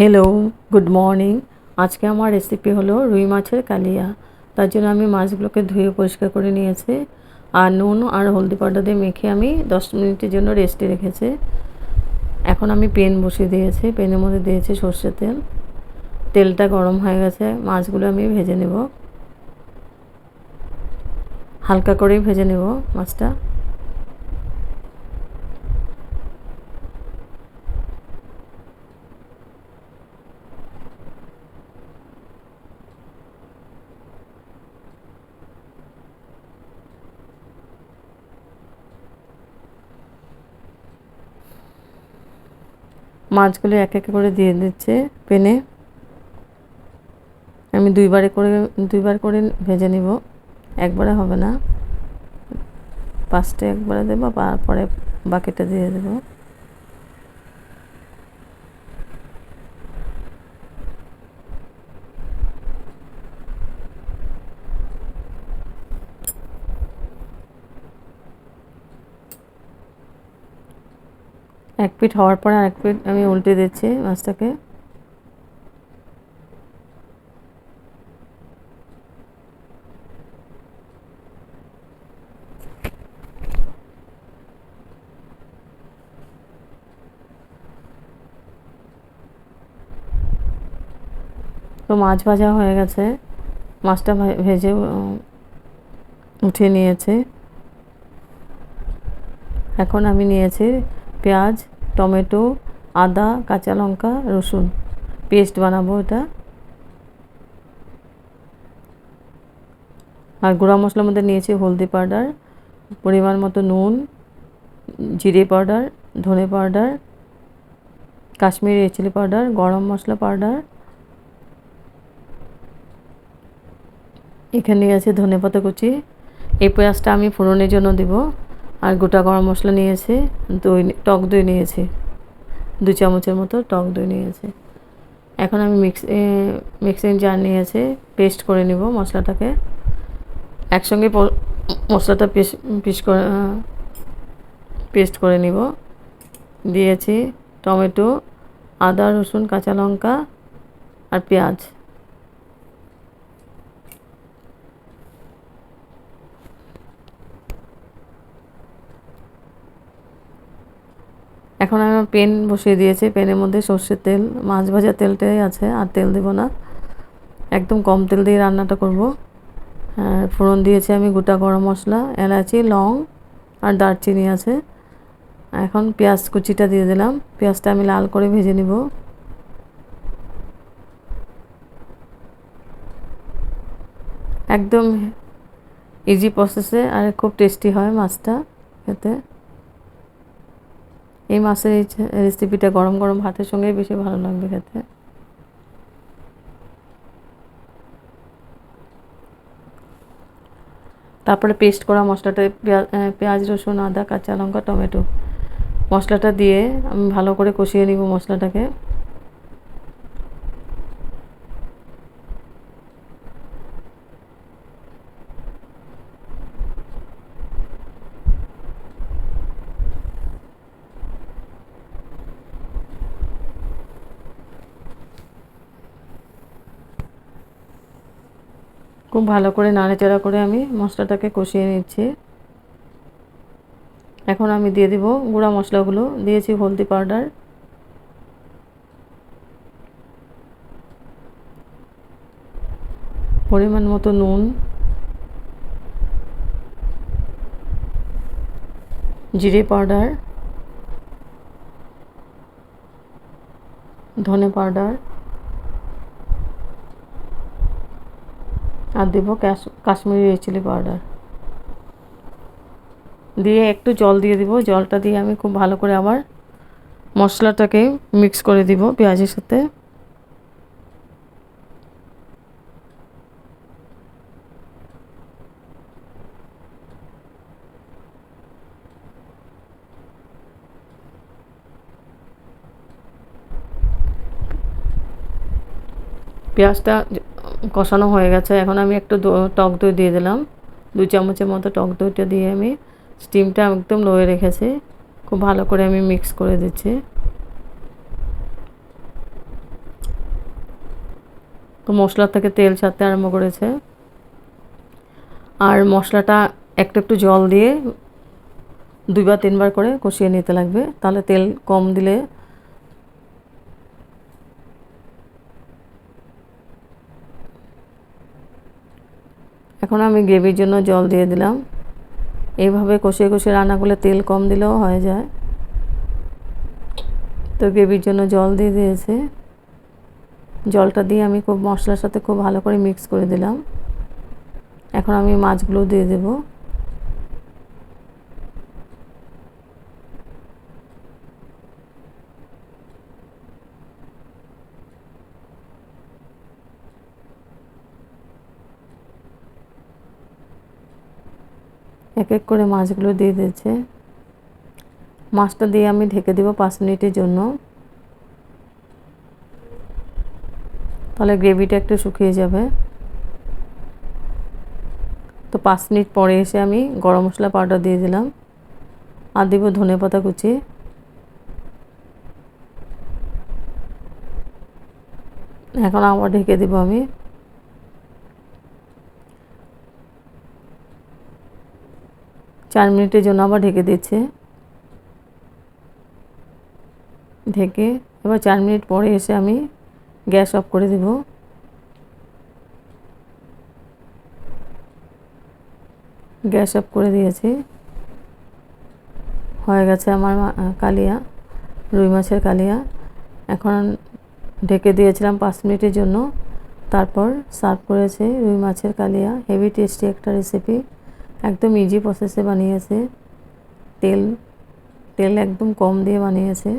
Hello, good morning. আজকে আমার recipe হলো রুই মাছের কালিয়া। তার জন্য আমি মাছগুলোকে ধুয়ে পরিষ্কার করে নিয়েছি আর নুন আর হলদি পাউডার দিয়ে মেখে আমি 10 মিনিটের জন্য রেস্টে রেখেছি। এখন আমি পেন বসিয়ে দিয়েছি, পেনের মধ্যে দিয়েছি সর্ষের তেল। তেলটা গরম হয়ে গেছে, মাছগুলো আমি ভেজে নেব। হালকা করেই ভেজে নেব মাছটা। মাছগুলো এক এক করে দিয়ে দিচ্ছে পেনে। আমি দুইবার করে ভেজে নিব, একবারে হবে না। ফার্স্টে একবারে দেবো, তারপরে বাকিটা দিয়ে দেবো। এক পিঠ হওয়ার পরে আরেক পিঠ আমি উল্টে দিচ্ছি মাছটাকে। তো মাছ ভাজা হয়ে গেছে, মাছটা ভেজে উঠিয়ে নিয়েছি। এখন আমি নিয়েছি পেঁয়াজ, টমেটো, আদা, কাঁচা লঙ্কা, রসুন পেস্ট বানাবো এটা। আর গুঁড়া মশলার মধ্যে নিয়েছি হলদি পাউডার, পরিমাণ মতো নুন, জিরে পাউডার, ধনে powder, Kashmiri red chilli powder, garam masala powder. এখানে নিয়েছি ধনেপাতা কুচি। এই পেঁয়াজটা আমি ফোড়নের জন্য দিব। আর গোটা গরম মশলা নিয়েছি, টক দই নিয়েছি, 2 চামচের মতো টক দই নিয়েছি। এখন আমি মিক্সিং জার নিয়েছি, পেস্ট করে নিব মশলাটাকে। একসঙ্গে মশলাটা পেস্ট করে নিব। দিয়েছি টমেটো, আদা, রসুন, কাঁচা লঙ্কা আর পেঁয়াজ। এখন আমি পেন বসিয়ে দিয়েছি, পেনের মধ্যে সর্ষের তেল, মাছ ভাজা তেলটাই আছে, আর তেল দেব না, একদম কম তেল দিয়ে রান্নাটা করব। ফোড়ন দিয়েছি আমি গোটা গরম মশলা, এলাচি, লং আর দারচিনি আছে। এখন পেঁয়াজ কুচিটা দিয়ে দিলাম, পেঁয়াজটা আমি লাল করে ভেজে নিব। একদম ইজি প্রসেসে আর খুব টেস্টি হয় মাছটা খেতে। এই মাছের এই রেসিপিটা গরম গরম ভাতের সঙ্গে বেশি ভালো লাগবে খেতে। তারপরে পেস্ট করা মশলাটা, পেঁয়াজ, রসুন, আদা, কাঁচা লঙ্কা, টমেটো মশলাটা দিয়ে আমি ভালো করে কষিয়ে নিব মশলাটাকে। খুব ভালো করে নাড়াচাড়া করে আমি মশলাটাকে কষিয়ে নিচ্ছি। এখন আমি দিয়ে দিব গুঁড়া মশলাগুলো। দিয়েছি হলদি পাউডার, পরিমাণ মতো নুন, জিরে পাউডার, ধনে পাউডার আর দেব কাশ্মীরি রেড চিলি পাউডার। দিয়ে একটু জল দিয়ে দিব। জলটা দিয়ে আমি খুব ভালো করে আবার মশলাটাকে মিক্স করে দিব পেঁয়াজের সাথে। পেঁয়াজটা কষানো হয়ে গেছে, এখন আমি একটু টক দই দিয়ে দিলাম, 2 চামচের মতো টক দইটা দিয়ে আমি স্টিমটা একদম লোয়ে রেখেছি। খুব ভালো করে আমি মিক্স করে দিচ্ছি। মশলা থেকে তেল ছাড়তে আরম্ভ করেছে। আর মশলাটা একটু একটু জল দিয়ে 2 বা 3 বার করে কষিয়ে নিতে লাগবে, তাহলে তেল কম দিলে এখন আমি গ্রেভির জন্য জল দিয়ে দিলাম। এইভাবে কষিয়ে কষিয়ে রান্না করলে তেল কম দিলেও হয়ে যায়। তো গ্রেভির জন্য জল দিয়ে দিয়েছে। জলটা দিয়ে আমি খুব মশলার সাথে খুব ভালো করে মিক্স করে দিলাম। এখন আমি মাছগুলো দিয়ে দেব। এক এক করে মাছগুলো দিয়ে দিয়েছে। মাছটা দিয়ে আমি ঢেকে দেব 5 মিনিটের জন্য, তাহলে গ্রেভিটা একটু শুকিয়ে যাবে। তো 5 মিনিট পরে এসে আমি গরম মশলা পাউডার দিয়ে দিলাম আর দেব ধনেপাতা কুচি। এখন আবার ঢেকে দেব আমি। চার মিনিটের জন্য আবার ঢেকে দিচ্ছে। ঢেকে এবার 4 মিনিট পরে এসে আমি গ্যাস অফ করে দেব। গ্যাস অফ করে দিয়েছি। হয়ে গেছে আমার কালিয়া, রুই মাছের কালিয়া। এখন ঢেকে দিয়েছিলাম 5 মিনিটের জন্য, তারপর সার্ভ করেছে রুই মাছের কালিয়া। হেভি টেস্টি একটা রেসিপি, একদম ইজি প্রসেসে বানিয়েছে। তেল একদম কম দিয়ে বানিয়েছে।